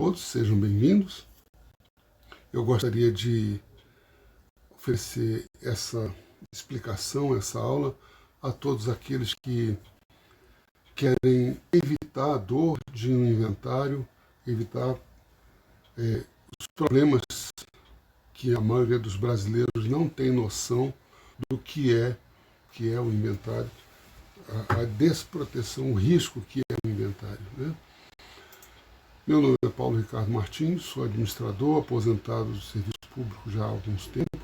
todos, sejam bem-vindos. Eu gostaria de oferecer essa explicação, essa aula, a todos aqueles que querem evitar a dor de um inventário, evitar os problemas que a maioria dos brasileiros não tem noção do que é o inventário, a desproteção, o risco que é o inventário, né? Meu nome é Paulo Ricardo Martins, sou administrador, aposentado do serviço público já há alguns tempos,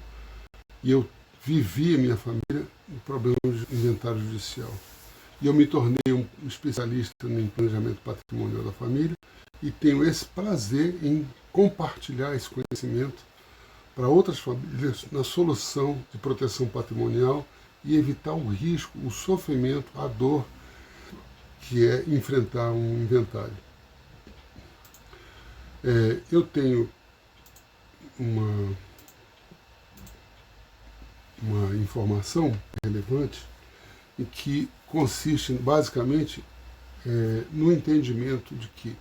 e eu vivi a minha família em problemas de inventário judicial. E eu me tornei um especialista em planejamento patrimonial da família e tenho esse prazer em compartilhar esse conhecimento para outras famílias na solução de proteção patrimonial e evitar o risco, o sofrimento, a dor que é enfrentar um inventário. Eu tenho uma informação relevante e que consiste basicamente no entendimento de que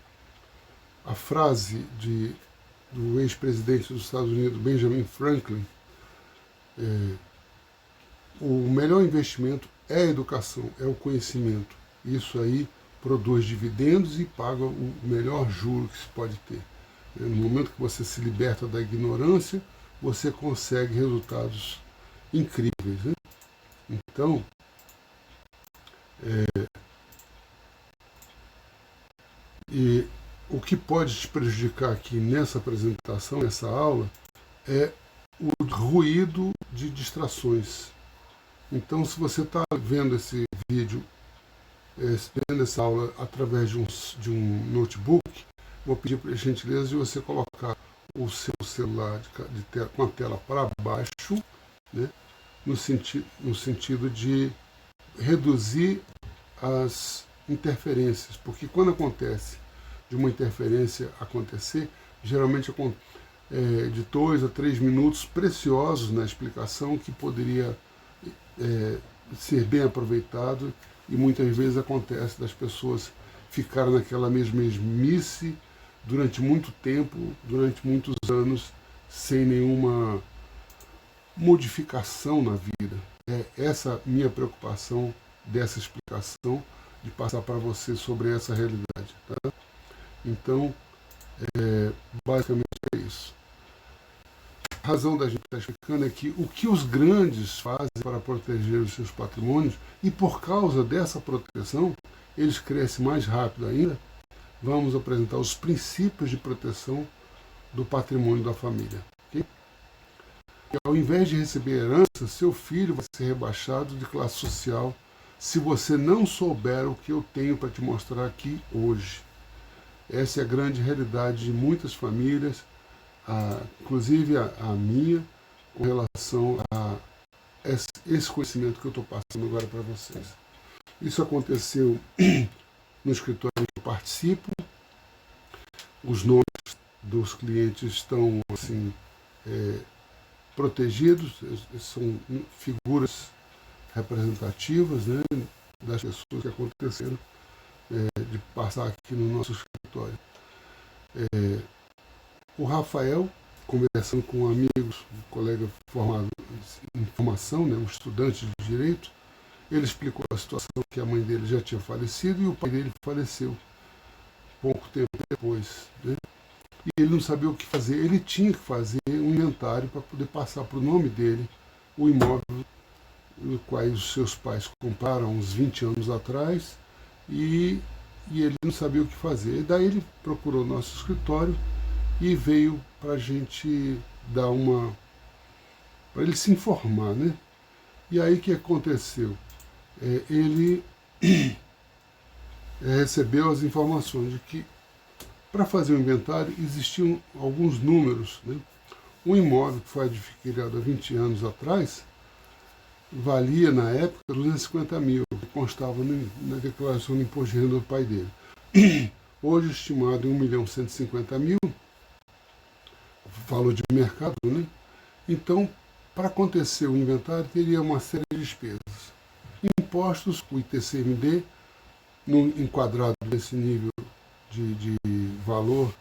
a frase do ex-presidente dos Estados Unidos, Benjamin Franklin, o melhor investimento é a educação, é o conhecimento. Isso aí produz dividendos e paga o melhor juro que se pode ter. No momento que você se liberta da ignorância, você consegue resultados incríveis, né? Então, e o que pode te prejudicar aqui nessa apresentação, nessa aula, é o ruído de distrações. Então, se você está vendo esse vídeo, vendo essa aula através de um notebook, vou pedir por gentileza de você colocar o seu celular com a tela para baixo, né, no sentido de reduzir as interferências, porque quando acontece de uma interferência acontecer, geralmente de 2 a 3 minutos preciosos na explicação que poderia ser bem aproveitado, e muitas vezes acontece das pessoas ficarem naquela mesmice durante muito tempo, durante muitos anos, sem nenhuma modificação na vida. É essa minha preocupação dessa explicação, de passar para você sobre essa realidade, tá? Então, basicamente é isso. A razão da gente estar explicando é que o que os grandes fazem para proteger os seus patrimônios, e por causa dessa proteção, eles crescem mais rápido ainda. Vamos apresentar os princípios de proteção do patrimônio da família. Okay? E ao invés de receber herança, seu filho vai ser rebaixado de classe social se você não souber o que eu tenho para te mostrar aqui hoje. Essa é a grande realidade de muitas famílias, inclusive a minha, com relação a esse conhecimento que eu estou passando agora para vocês. Isso aconteceu no escritório que eu participo. Os nomes dos clientes estão assim protegidos, são figuras representativas, né, das pessoas que aconteceram de passar aqui no nosso escritório. O Rafael, conversando com amigos, um colega formado em formação, né, um estudante de direito, ele explicou a situação que a mãe dele já tinha falecido e o pai dele faleceu pouco tempo depois, né? E ele não sabia o que fazer. Ele tinha que fazer um inventário para poder passar para o nome dele o imóvel no qual os seus pais compraram uns 20 anos atrás, e ele não sabia o que fazer. E daí ele procurou o nosso escritório e veio para a gente dar para ele se informar, né? E aí o que aconteceu? Ele recebeu as informações de que para fazer o inventário existiam alguns números, né? Um imóvel que foi adquirido há 20 anos atrás valia na época 250 mil, que constava na declaração de imposto de renda do pai dele. Hoje estimado em 1.150.000, valor de mercado, né? Então, para acontecer o inventário, teria uma série de despesas. Impostos, o ITCMD, enquadrado nesse nível de valor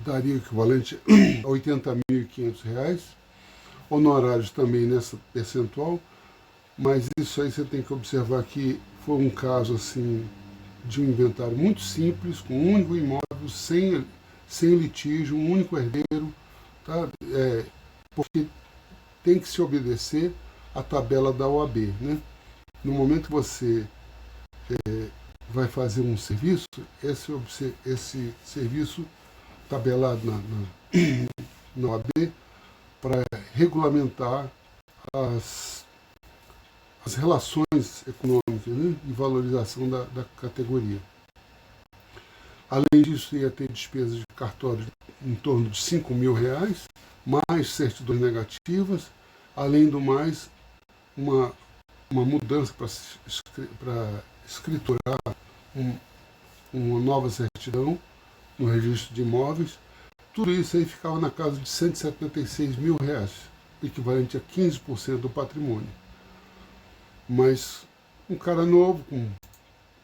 daria o equivalente a R$ 80.500, honorários também nessa percentual, mas isso aí você tem que observar que foi um caso assim de um inventário muito simples, com um único imóvel, sem litígio, um único herdeiro, tá? Porque tem que se obedecer à tabela da OAB, né? No momento que você vai fazer um serviço, esse serviço tabelado na OAB para regulamentar as relações econômicas, né, e valorização da categoria. Além disso, ia ter despesas de cartório em torno de R$ 5.000, mais certidões negativas, além do mais, uma mudança para escriturar uma nova certidão no registro de imóveis. Tudo isso aí ficava na casa de R$ 176.000, equivalente a 15% do patrimônio. Mas um cara novo, com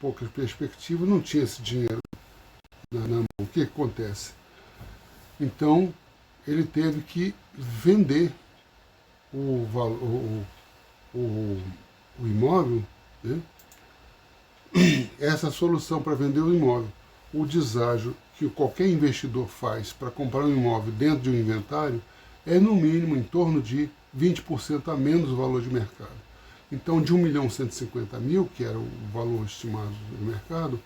pouca perspectiva, não tinha esse dinheiro na mão. O que acontece? Então, ele teve que vender o imóvel, né? Essa solução para vender o imóvel, o deságio que qualquer investidor faz para comprar um imóvel dentro de um inventário, é no mínimo em torno de 20% a menos o valor de mercado. Então, de R$ 1.150.000, que era o valor estimado do mercado,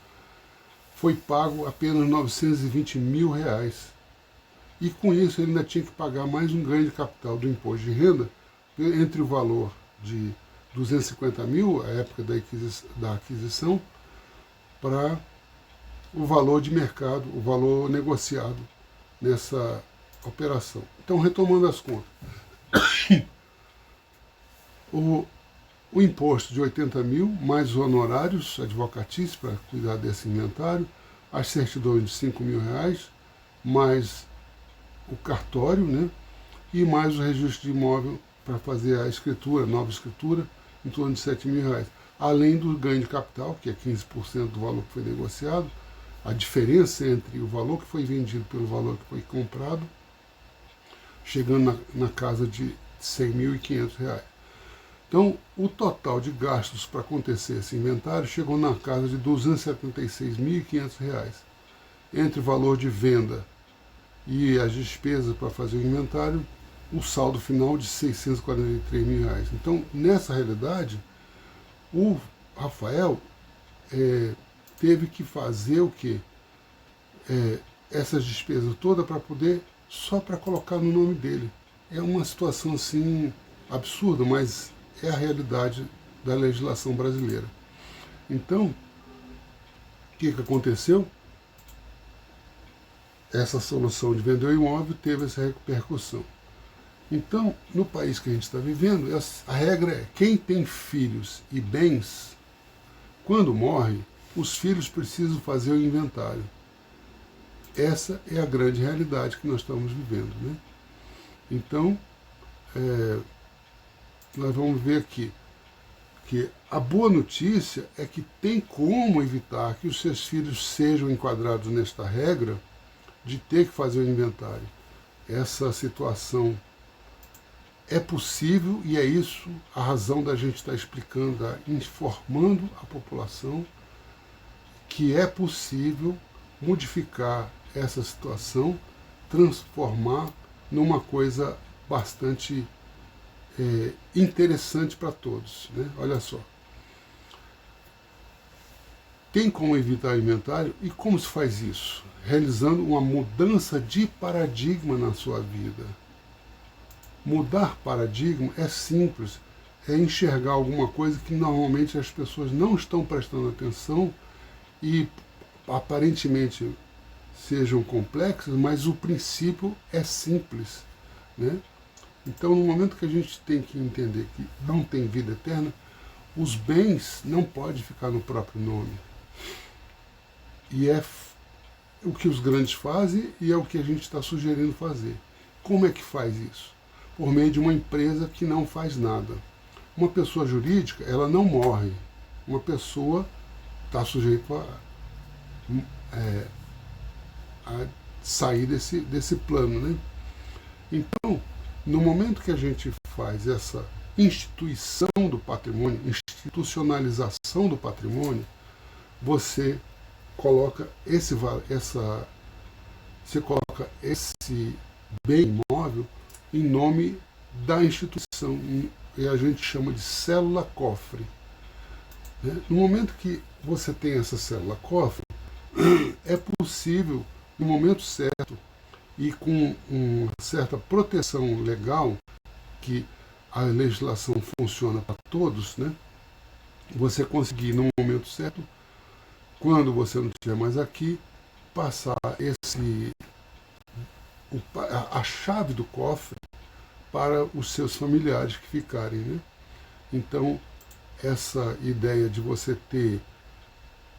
foi pago apenas R$ 920.000. E com isso ele ainda tinha que pagar mais um ganho de capital do imposto de renda entre o valor de R$ 250.000, a época da aquisição, para o valor de mercado, o valor negociado nessa operação. Então, retomando as contas, o imposto de 80.000, mais os honorários advocatícios para cuidar desse inventário, as certidões de R$ 5.000, mais o cartório, né, e mais o registro de imóvel para fazer a escritura, nova escritura, em torno de R$ 7.000. Além do ganho de capital, que é 15% do valor que foi negociado, a diferença entre o valor que foi vendido pelo valor que foi comprado, chegando na casa de R$ 100.500. Então, o total de gastos para acontecer esse inventário chegou na casa de R$ 276.500, entre o valor de venda e as despesas para fazer o inventário, um saldo final de R$ 643.000. Então, nessa realidade, o Rafael teve que fazer o quê? Essas despesas todas para poder, só para colocar no nome dele. É uma situação assim absurda, mas é a realidade da legislação brasileira. Então, o que aconteceu? Essa solução de vender o imóvel teve essa repercussão. Então, no país que a gente está vivendo, a regra é: quem tem filhos e bens, quando morre, os filhos precisam fazer o inventário. Essa é a grande realidade que nós estamos vivendo, né? Então, nós vamos ver aqui que a boa notícia é que tem como evitar que os seus filhos sejam enquadrados nesta regra de ter que fazer o inventário. Essa situação é possível e é isso a razão da gente estar explicando, informando a população que é possível modificar essa situação, transformar numa coisa bastante interessante para todos, né? Olha só. Tem como evitar o inventário e como se faz isso? Realizando uma mudança de paradigma na sua vida. Mudar paradigma é simples, é enxergar alguma coisa que normalmente as pessoas não estão prestando atenção e aparentemente sejam complexas, mas o princípio é simples, né? Então, no momento que a gente tem que entender que não tem vida eterna, os bens não podem ficar no próprio nome. E é o que os grandes fazem e é o que a gente está sugerindo fazer. Como é que faz isso? Por meio de uma empresa que não faz nada. Uma pessoa jurídica, ela não morre. Uma pessoa está sujeita a sair desse plano, né? Então, no momento que a gente faz essa instituição do patrimônio, institucionalização do patrimônio, você coloca você coloca esse bem imóvel em nome da instituição, e a gente chama de célula-cofre. No momento que você tem essa célula-cofre, é possível, no momento certo e com uma certa proteção legal, que a legislação funciona para todos, né? Você conseguir, no momento certo, quando você não estiver mais aqui, passar a chave do cofre para os seus familiares que ficarem, né? Então, essa ideia de você ter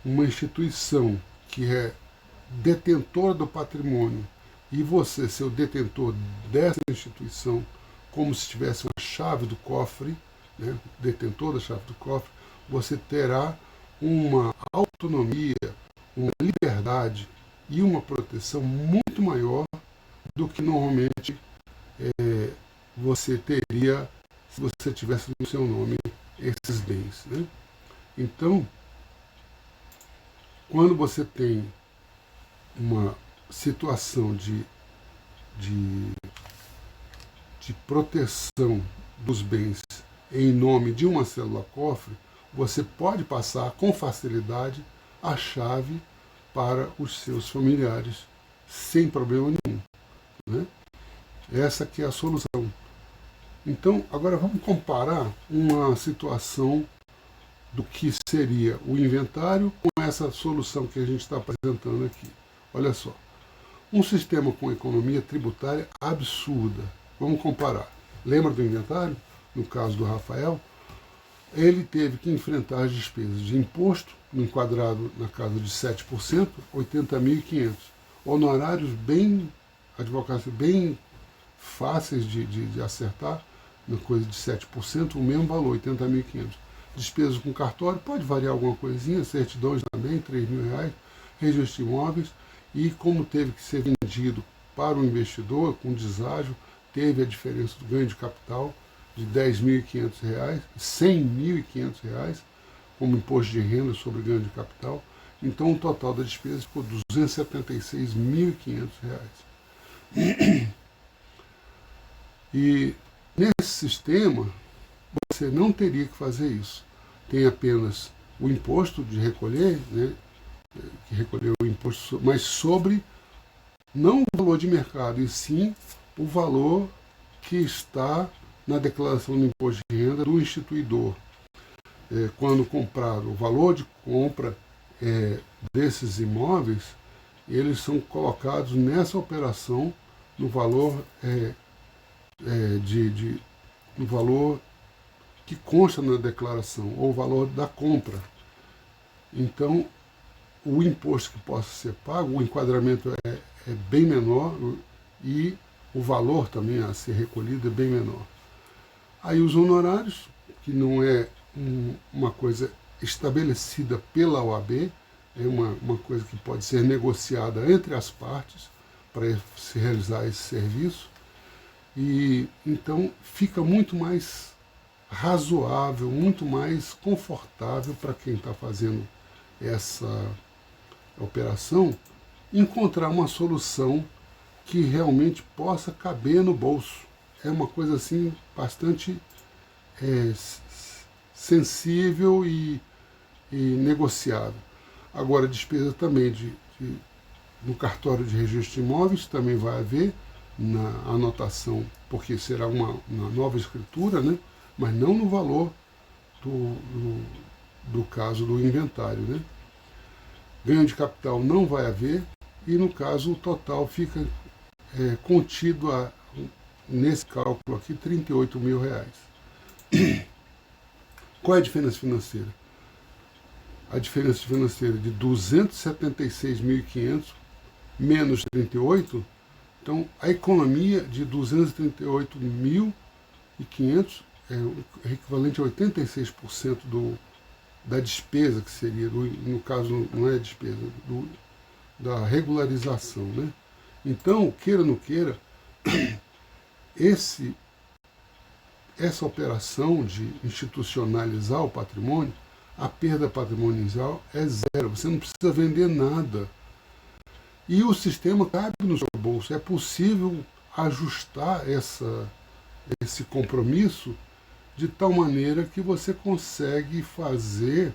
uma instituição que é detentora do patrimônio e você ser o detentor dessa instituição, como se tivesse uma chave do cofre, né? Detentor da chave do cofre, você terá uma autonomia, uma liberdade e uma proteção muito maior do que normalmente você teria se você tivesse no seu nome esses bens, né? Então, quando você tem uma situação de proteção dos bens em nome de uma célula-cofre, você pode passar com facilidade a chave para os seus familiares, sem problema nenhum, né? Essa que é a solução. Então, agora vamos comparar uma situação do que seria o inventário com essa solução que a gente está apresentando aqui. Olha só, um sistema com economia tributária absurda. Vamos comparar. Lembra do inventário? No caso do Rafael, ele teve que enfrentar as despesas de imposto, enquadrado na casa de 7%, 80.500. Honorários advocacia bem fáceis de acertar, uma coisa de 7%, o mesmo valor, 80.500. Despesas com cartório, pode variar alguma coisinha, certidões também, R$3.000, registro de imóveis, e como teve que ser vendido para o investidor, com deságio, teve a diferença do ganho de capital de R$10.500, R$100.500, como imposto de renda sobre ganho de capital. Então o total da despesa ficou R$276.500. E nesse sistema, você não teria que fazer isso. Tem apenas o imposto de recolher, né, que recolheu o imposto, mas sobre não o valor de mercado, e sim o valor que está na declaração do imposto de renda do instituidor. Quando comprado, o valor de compra desses imóveis, eles são colocados nessa operação no valor no valor que consta na declaração, ou o valor da compra. Então, o imposto que possa ser pago, o enquadramento é bem menor e o valor também a ser recolhido é bem menor. Aí os honorários, que não é uma coisa estabelecida pela OAB, é uma coisa que pode ser negociada entre as partes para se realizar esse serviço, e então fica muito mais razoável, muito mais confortável para quem está fazendo essa operação, encontrar uma solução que realmente possa caber no bolso. É uma coisa assim bastante sensível e negociável. Agora, despesa também no cartório de registro de imóveis também vai haver na anotação, porque será uma nova escritura, né? Mas não no valor do caso do inventário, né? Ganho de capital não vai haver, e no caso o total fica contido nesse cálculo aqui, R$38.000. Qual é a diferença financeira? A diferença financeira de 276.500 menos 38, então a economia de 238.500 é equivalente a 86% da despesa, que seria, no caso não é despesa, da regularização, né? Então, queira ou não queira, essa operação de institucionalizar o patrimônio, a perda patrimonial é zero, você não precisa vender nada. E o sistema cabe no seu bolso, é possível ajustar esse compromisso de tal maneira que você consegue fazer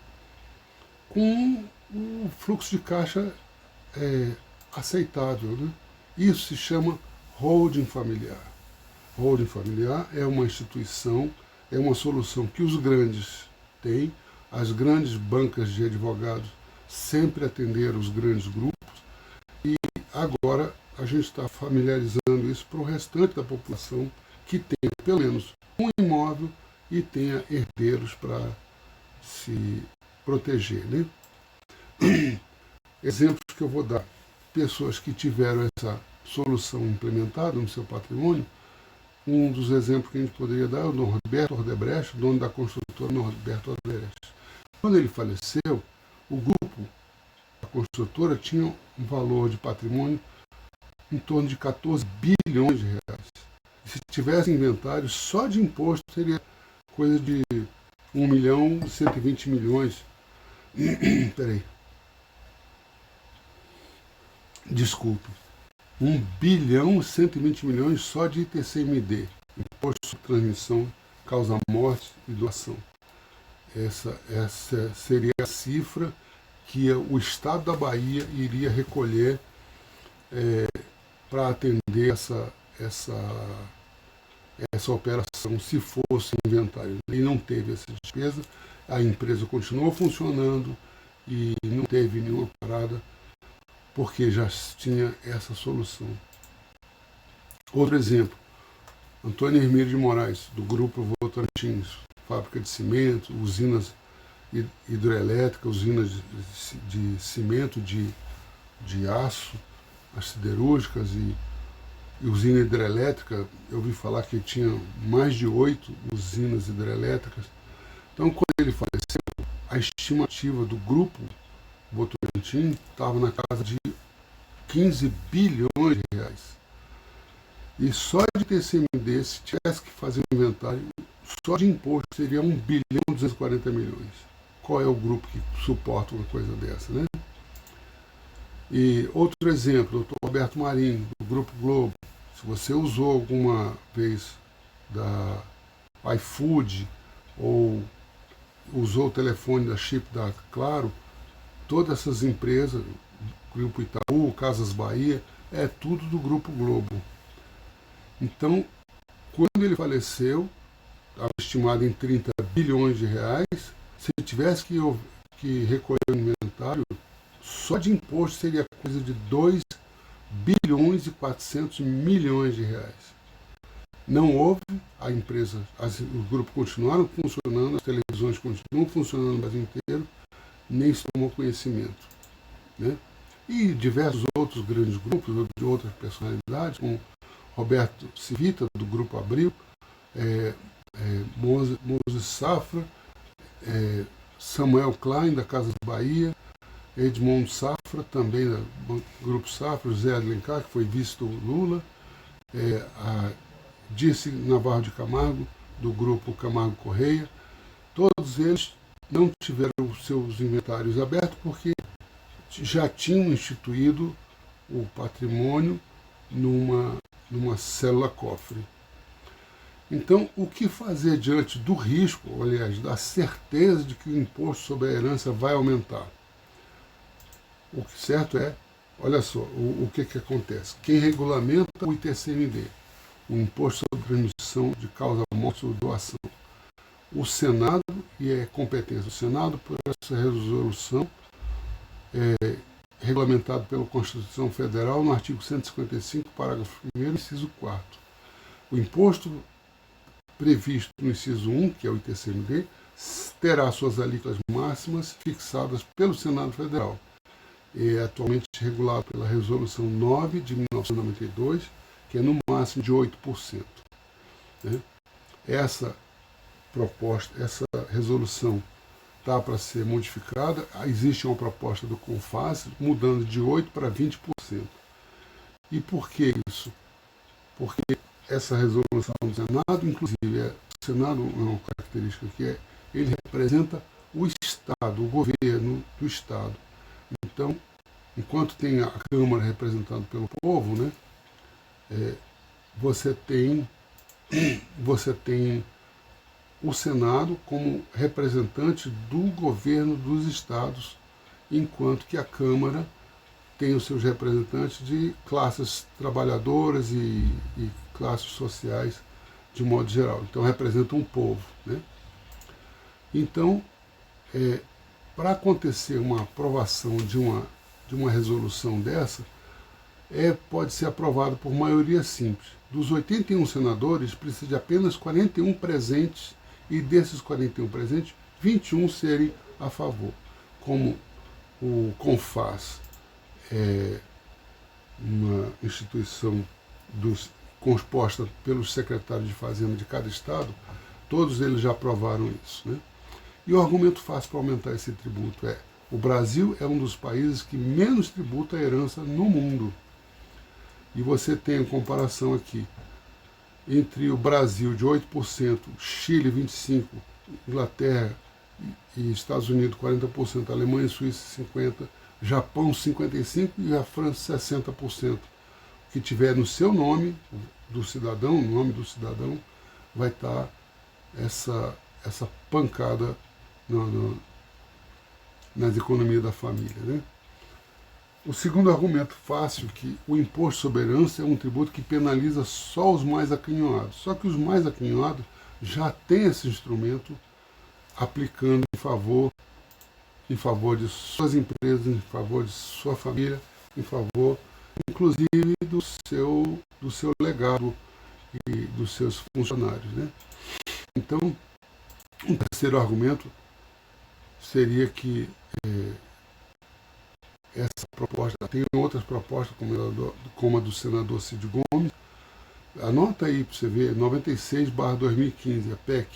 com um fluxo de caixa aceitável, né? Isso se chama holding familiar. Holding familiar é uma instituição, é uma solução que os grandes têm, as grandes bancas de advogados sempre atenderam os grandes grupos, e agora a gente está familiarizando isso para o restante da população que tenha pelo menos um imóvel e tenha herdeiros para se proteger, né? Exemplos que eu vou dar: pessoas que tiveram essa solução implementada no seu patrimônio. Um dos exemplos que a gente poderia dar é o Norberto Odebrecht, dono da construtora Norberto Odebrecht. Quando ele faleceu, o grupo da construtora tinha um valor de patrimônio em torno de 14 bilhões de reais. E se tivesse inventário, só de imposto seria coisa de 1 milhão e 120 milhões. Peraí. Desculpe. 1 bilhão e 120 milhões só de ITCMD, Imposto sobre Transmissão, Causa Morte e Doação. Essa seria a cifra que o Estado da Bahia iria recolher para atender essa operação, se fosse inventário. E não teve essa despesa, a empresa continuou funcionando e não teve nenhuma parada, porque já tinha essa solução. Outro exemplo, Antônio Hermílio de Moraes, do Grupo Votorantim, fábrica de cimento, usinas hidrelétricas, usinas de cimento, de aço, as siderúrgicas e usina hidrelétrica. Eu ouvi falar que tinha mais de 8 usinas hidrelétricas. Então, quando ele faleceu, a estimativa do Grupo Votorantim estava na casa de 15 bilhões de reais. E só de TCMD, se tivesse que fazer um inventário, só de imposto seria 1 bilhão e 240 milhões. Qual é o grupo que suporta uma coisa dessa, né? E outro exemplo, o Dr. Roberto Marinho, do Grupo Globo. Se você usou alguma vez da iFood ou usou o telefone da Chip da Claro, todas essas empresas, Grupo Itaú, Casas Bahia, é tudo do Grupo Globo. Então, quando ele faleceu, estava estimado em 30 bilhões de reais, se ele tivesse que recolher o inventário, só de imposto seria coisa de 2 bilhões e 400 milhões de reais. Não houve, a empresa, os grupos continuaram funcionando, as televisões continuam funcionando no Brasil inteiro, nem se tomou conhecimento, né? E diversos outros grandes grupos, de outras personalidades, como Roberto Civita, do Grupo Abril, Moses Safra, Samuel Klein, da Casas Bahia, Edmundo Safra, também do Grupo Safra, José Alencar, que foi vice do Lula, a Dirce Navarro de Camargo, do Grupo Camargo Correia. Todos eles não tiveram seus inventários abertos porque já tinham instituído o patrimônio numa célula-cofre. Então, o que fazer diante do risco, aliás, da certeza de que o imposto sobre a herança vai aumentar? O que certo é, olha só, o que acontece? Quem regulamenta o ITCMD, o Imposto sobre Transmissão de Causa Morte ou Doação, o Senado, e é competência do Senado por essa resolução, regulamentado pela Constituição Federal no artigo 155, parágrafo 1º, inciso 4º. O imposto previsto no inciso 1, que é o ITCMD, terá suas alíquotas máximas fixadas pelo Senado Federal. É atualmente regulado pela Resolução 9 de 1992, que é no máximo de 8%. Né? Essa proposta, essa resolução está para ser modificada. Existe uma proposta do CONFAS mudando de 8% para 20%. E por que isso? Porque essa resolução do Senado, inclusive, o Senado é uma característica que ele representa o Estado, o governo do Estado. Então, enquanto tem a Câmara representada pelo povo, né, você tem o Senado como representante do governo dos estados, enquanto que a Câmara tem os seus representantes de classes trabalhadoras e classes sociais de modo geral. Então representa um povo, né? Então, para acontecer uma aprovação de uma resolução dessa, pode ser aprovado por maioria simples. Dos 81 senadores, precisa de apenas 41 presentes, e desses 41 presentes, 21 serem a favor. Como o CONFAS é uma instituição composta pelos secretários de Fazenda de cada estado, todos eles já aprovaram isso, né? E o argumento fácil para aumentar esse tributo o Brasil é um dos países que menos tributa a herança no mundo. E você tem a comparação aqui entre o Brasil de 8%, Chile 25%, Inglaterra e Estados Unidos 40%, Alemanha e Suíça 50%, Japão 55% e a França 60%. Que tiver no seu nome do cidadão, no nome do cidadão, vai estar essa pancada nas economias da família, né? O segundo argumento fácil é que o imposto sobre herança é um tributo que penaliza só os mais aquinhoados. Só que os mais aquinhoados já têm esse instrumento aplicando em favor de suas empresas, em favor de sua família, em favor, inclusive, do seu legado e dos seus funcionários, né? Então, um terceiro argumento seria que essa proposta, tem outras propostas, como a do senador Cid Gomes. Anota aí para você ver, 96/2015, a PEC,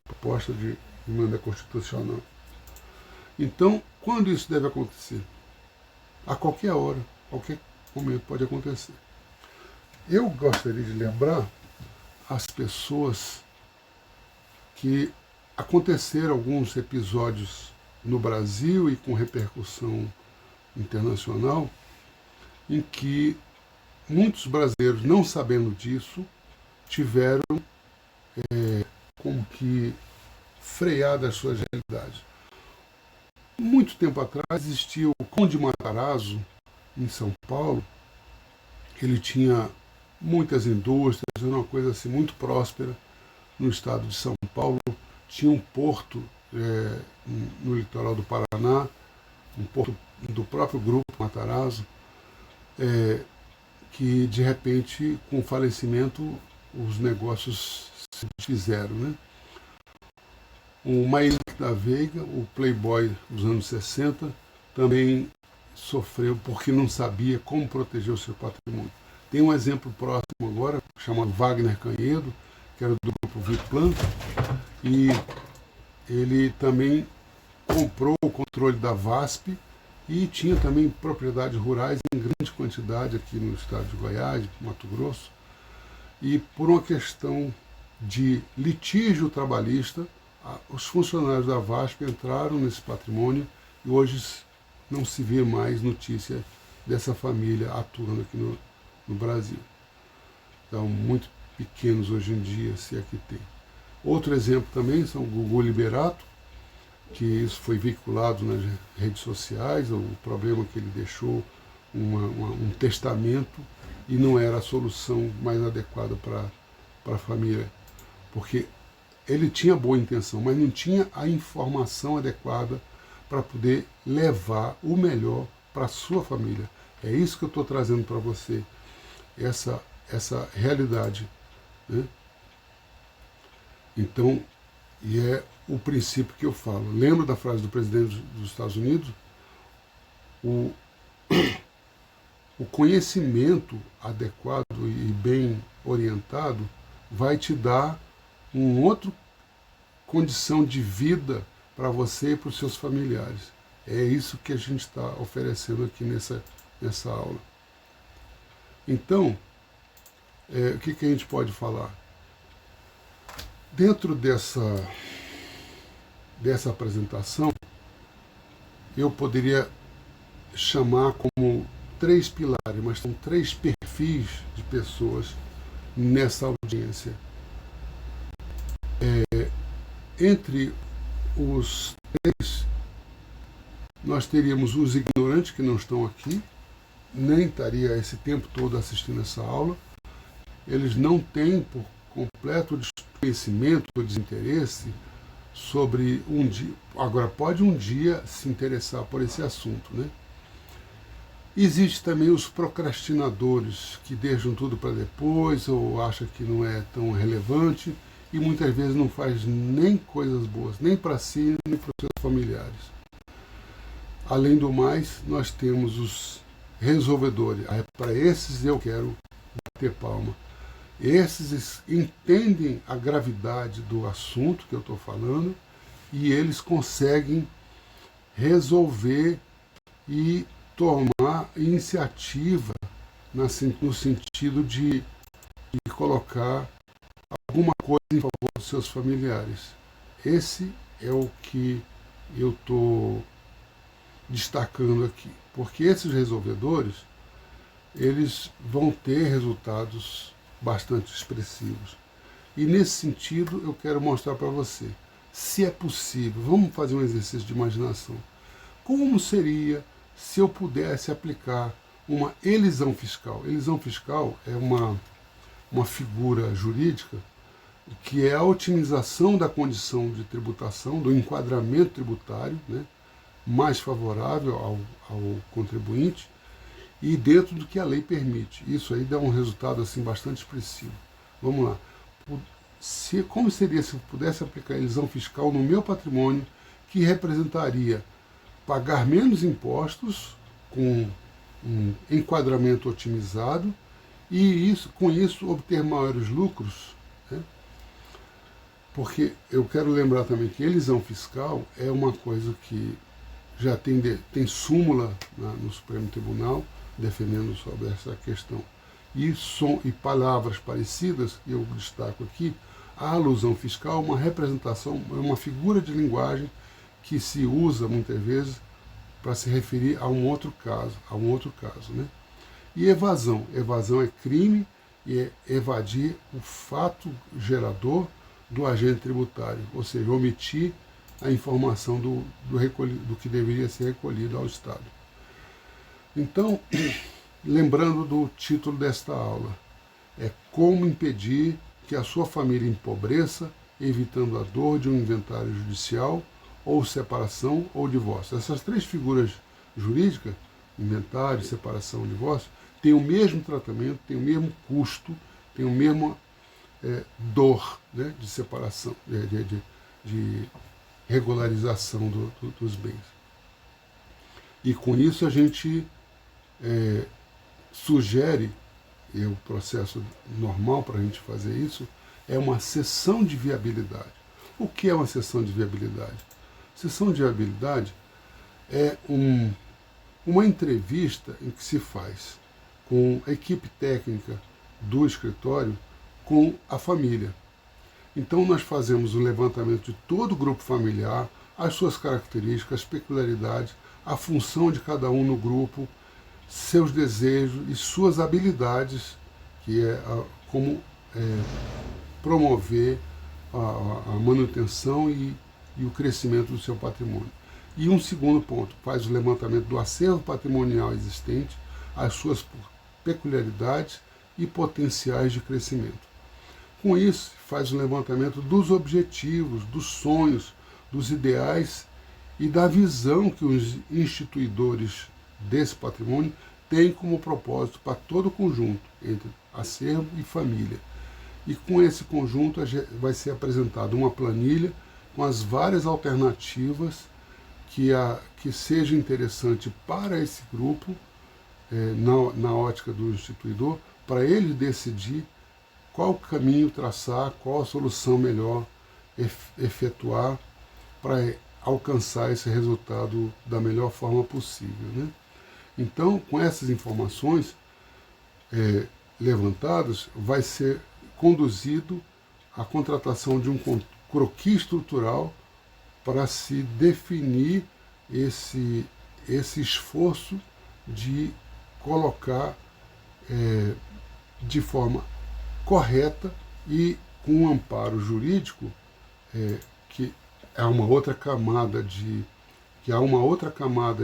proposta de emenda constitucional. Então, quando isso deve acontecer? A qualquer hora, qualquer momento pode acontecer. Eu gostaria de lembrar as pessoas que aconteceram alguns episódios no Brasil e com repercussão internacional, em que muitos brasileiros, não sabendo disso, tiveram como que frear das suas realidades. Muito tempo atrás existia o Conde Matarazzo, em São Paulo. Ele tinha muitas indústrias, era uma coisa assim muito próspera no estado de São Paulo. Tinha um porto no litoral do Paraná, um porto do próprio grupo Matarazzo, que de repente, com o falecimento, os negócios se desfizeram, né? O Maílque da Veiga, o playboy dos anos 60, também sofreu porque não sabia como proteger o seu patrimônio. Tem um exemplo próximo agora, chamado Wagner Canhedo, que era do grupo Viplan, e ele também comprou o controle da VASP e tinha também propriedades rurais em grande quantidade aqui no estado de Goiás, Mato Grosso, e por uma questão de litígio trabalhista, os funcionários da VASP entraram nesse patrimônio e hoje não se vê mais notícia dessa família atuando aqui no Brasil. Então, muito pequenos hoje em dia, se é que tem. Outro exemplo também são o Gugu Liberato, que isso foi veiculado nas redes sociais, o problema que ele deixou um testamento e não era a solução mais adequada para a família, porque ele tinha boa intenção, mas não tinha a informação adequada para poder levar o melhor para a sua família. É isso que eu estou trazendo para você, essa realidade, né? Então, e é o princípio que eu falo. Lembra da frase do presidente dos Estados Unidos? O conhecimento adequado e bem orientado vai te dar uma outra condição de vida para você e para os seus familiares. É isso que a gente está oferecendo aqui nessa aula. Então, o que a gente pode falar? Dentro dessa apresentação, eu poderia chamar como 3 pilares, mas são 3 perfis de pessoas nessa audiência. Entre os 3, nós teríamos os ignorantes que não estão aqui, nem estaria esse tempo todo assistindo essa aula. Eles não têm por completo desconhecimento ou desinteresse sobre um dia. Agora, pode um dia se interessar por esse assunto, né? Existe também os procrastinadores, que deixam tudo para depois, ou acham que não é tão relevante, e muitas vezes não faz nem coisas boas, nem para si, nem para os seus familiares. Além do mais, nós temos os resolvedores. Para esses eu quero bater palma. Esses entendem a gravidade do assunto que eu estou falando e eles conseguem resolver e tomar iniciativa no sentido de colocar alguma coisa em favor dos seus familiares. Esse é o que eu estou destacando aqui, porque esses resolvedores, eles vão ter resultados bastante expressivos. E nesse sentido eu quero mostrar para você, se é possível, vamos fazer um exercício de imaginação. Como seria se eu pudesse aplicar uma elisão fiscal? Elisão fiscal é uma figura jurídica que é a otimização da condição de tributação, do enquadramento tributário, né, mais favorável ao contribuinte e dentro do que a lei permite. Isso aí dá um resultado assim bastante expressivo. Vamos lá. Como seria se eu pudesse aplicar a elisão fiscal no meu patrimônio, que representaria pagar menos impostos com um enquadramento otimizado e com isso obter maiores lucros, né? Porque eu quero lembrar também que elisão fiscal é uma coisa que já tem súmula no Supremo Tribunal defendendo sobre essa questão. E palavras parecidas, eu destaco aqui, a alusão fiscal é uma representação, é uma figura de linguagem que se usa muitas vezes para se referir a um outro caso, né? E evasão é crime e é evadir o fato gerador do agente tributário, ou seja, omitir a informação do que deveria ser recolhido ao Estado. Então, lembrando do título desta aula, é como impedir que a sua família empobreça, evitando a dor de um inventário judicial, ou separação ou divórcio. Essas 3 figuras jurídicas, inventário, separação, divórcio, têm o mesmo tratamento, têm o mesmo custo, têm o mesmo dor, né, de separação, de regularização dos bens. E com isso a gente sugere, e o processo normal para a gente fazer isso, é uma sessão de viabilidade. O que é uma sessão de viabilidade? Sessão de viabilidade é uma entrevista em que se faz com a equipe técnica do escritório com a família. Então nós fazemos o levantamento de todo o grupo familiar, as suas características, as peculiaridades, a função de cada um no grupo, seus desejos e suas habilidades, que é como promover a manutenção e o crescimento do seu patrimônio. E um segundo ponto, faz o levantamento do acervo patrimonial existente, as suas peculiaridades e potenciais de crescimento. Com isso, faz o levantamento dos objetivos, dos sonhos, dos ideais e da visão que os instituidores desse patrimônio têm como propósito para todo o conjunto, entre acervo e família. E com esse conjunto vai ser apresentada uma planilha com as várias alternativas que seja interessante para esse grupo, na ótica do instituidor, para ele decidir qual caminho traçar, qual a solução melhor efetuar para alcançar esse resultado da melhor forma possível, né? Então, com essas informações levantadas, vai ser conduzido a contratação de um croquis estrutural para se definir esse esforço de colocar de forma correta e com um amparo jurídico que há uma outra camada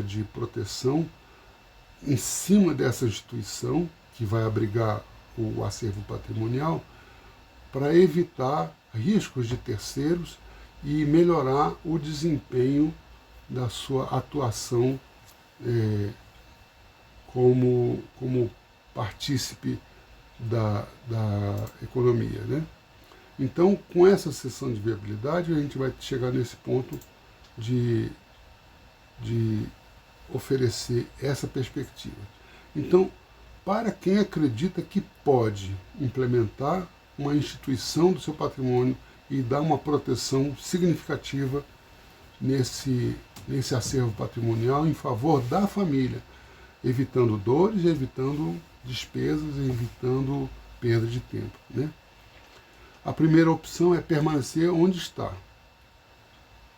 de proteção em cima dessa instituição que vai abrigar o acervo patrimonial, para evitar riscos de terceiros e melhorar o desempenho da sua atuação como partícipe da economia, né? Então, com essa sessão de viabilidade, a gente vai chegar nesse ponto de oferecer essa perspectiva. Então, para quem acredita que pode implementar uma instituição do seu patrimônio e dar uma proteção significativa nesse acervo patrimonial em favor da família, evitando dores, evitando despesas, evitando perda de tempo, né? A primeira opção é permanecer onde está.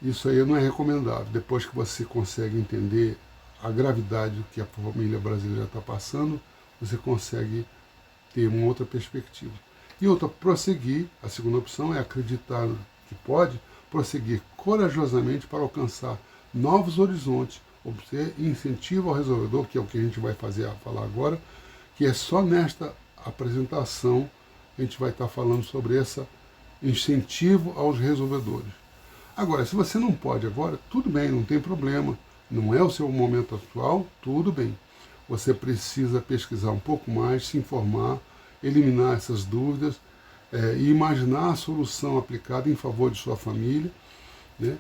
Isso aí não é recomendável. Depois que você consegue entender a gravidade do que a família brasileira está passando, você consegue ter uma outra perspectiva. E outra, prosseguir, a segunda opção é acreditar que pode, prosseguir corajosamente para alcançar novos horizontes, obter incentivo ao resolvedor, que é o que a gente vai falar agora, que é só nesta apresentação a gente vai estar falando sobre esse incentivo aos resolvedores. Agora, se você não pode agora, tudo bem, não tem problema, não é o seu momento atual, tudo bem. Você precisa pesquisar um pouco mais, se informar, eliminar essas dúvidas e imaginar a solução aplicada em favor de sua família, né?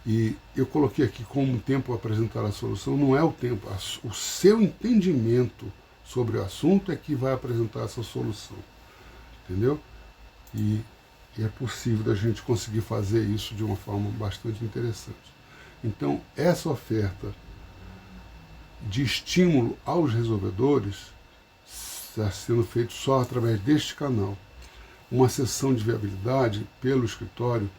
E eu coloquei aqui como tempo a apresentar a solução, não é o tempo, o seu entendimento sobre o assunto é que vai apresentar essa solução, entendeu? E é possível da gente conseguir fazer isso de uma forma bastante interessante. Então, essa oferta de estímulo aos resolvedores está sendo feito só através deste canal. Uma sessão de viabilidade pelo escritório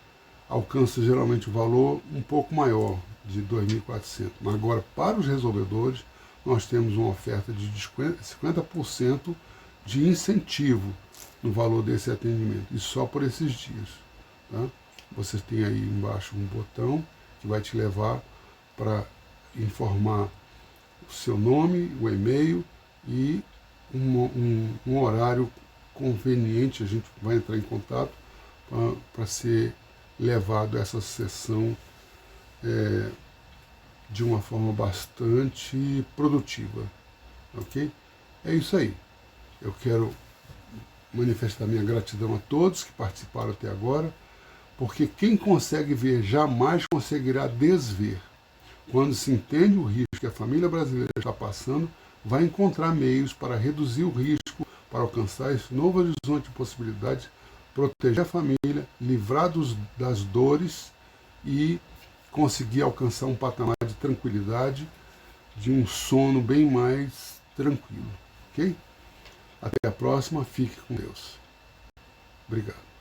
alcança geralmente o valor um pouco maior, de 2.400. Mas agora, para os resolvedores, nós temos uma oferta de 50% de incentivo no valor desse atendimento, e só por esses dias. Tá? Você tem aí embaixo um botão que vai te levar para informar o seu nome, o e-mail e um horário conveniente. A gente vai entrar em contato para ser levado a essa sessão de uma forma bastante produtiva, ok? É isso aí. Eu quero manifestar minha gratidão a todos que participaram até agora, porque quem consegue ver jamais conseguirá desver. Quando se entende o risco que a família brasileira está passando, vai encontrar meios para reduzir o risco, para alcançar esse novo horizonte de possibilidades, proteger a família, livrar das dores e conseguir alcançar um patamar de tranquilidade, de um sono bem mais tranquilo, ok? Até a próxima, fique com Deus. Obrigado.